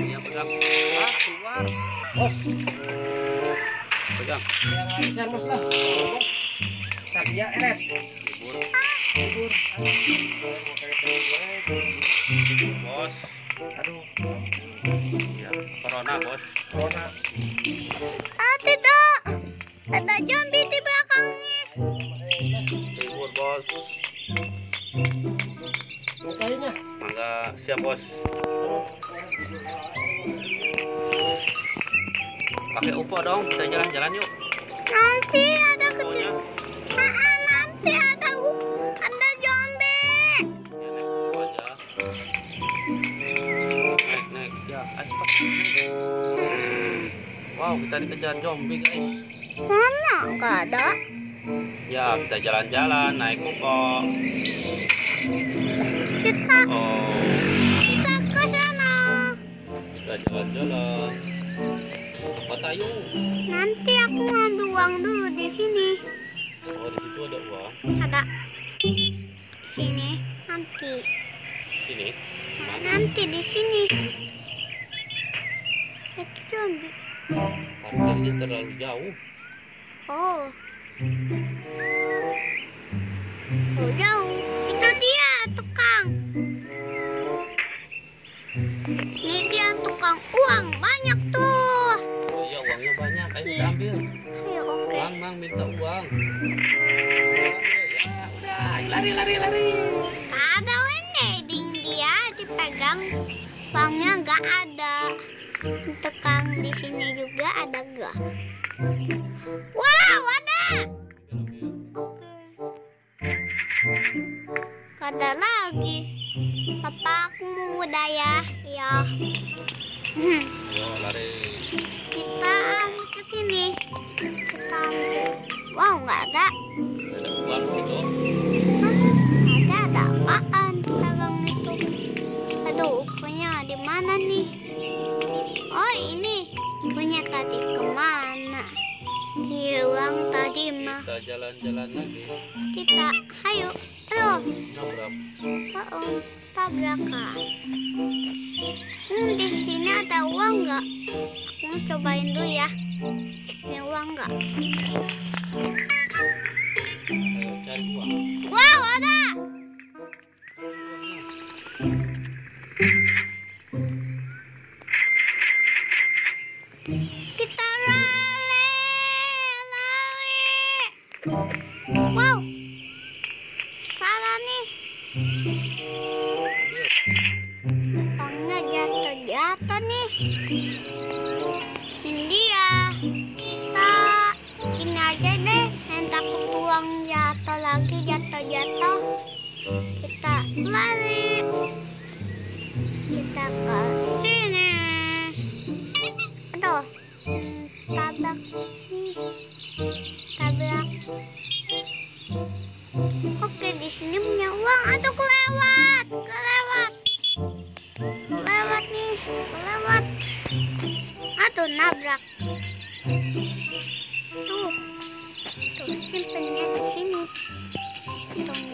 Ya pegang. Ah, keluar. Bos, Pegang. yang ngaisar bos lah. Tak ya, eret. Libur. Libur. Bos. Aduh, Ya, corona, Bos. corona. Ah, tidak. Ada zombie di belakangnya. Libur, Bos. Bukainya. Mangga siap, Bos. Pakai UFO dong, kita jalan-jalan yuk. Nanti ada UFO-nya. nanti ada zombie. Ya, naik UFO aja. Naik. Ya, cepat. Wow, kita dikejar zombie, guys. Mana? Nggak ada. Ya, kita jalan-jalan, naik UFO. Kita Oh, kita ke sana. kita jalan-jalan. Tempat ayo. Nanti aku ngambil uang dulu di sini. Oh, di situ ada uang. Ada. Sini. Nanti. Sini. Mana? Nanti di sini. Itu zombie. Parkirnya terlalu jauh. Oh. Oh, jauh. Itu dia tukang. Ini dia tukang uang banyak tuh. Oh iya, uangnya banyak. Ayo kita ambil. Ayo, oke. Mang, minta uang. Ya, udah. Lari. Ada ding dia dipegang. Uangnya nggak ada. Tukang di sini juga ada nggak? Wow, ada. Oke. Ada lagi. Papa aku mau udah ya. Ya. Yo, lari. Kita ke sini. Kita ambil. Wow, nggak ada. Ada uang gitu. Hah? Ada apaan? Pegang itu. Aduh, punya di mana nih? Oh, ini punya tadi kemana? Hilang tadi mah. Kita jalan-jalan lagi. Kita, ayo, aduh. Nabrak. Oh, tabrakan. Di sini ada uang nggak? Aku mau cobain dulu ya. Ada uang nggak? Ayo cari uang. Wow, ada. Kita lari. Wow, salah nih. Uangnya jatuh nih. Ini dia. Ini aja deh. Yang takut uang jatuh lagi, jatuh. Kita lari. Kita ke sini. Aduh, tabrak nih. Tabrak. Oke, di sini punya uang. Aduh, kelewat nih, kelewat. Aduh, nabrak. Tuh, simpennya di sini. Tunggu.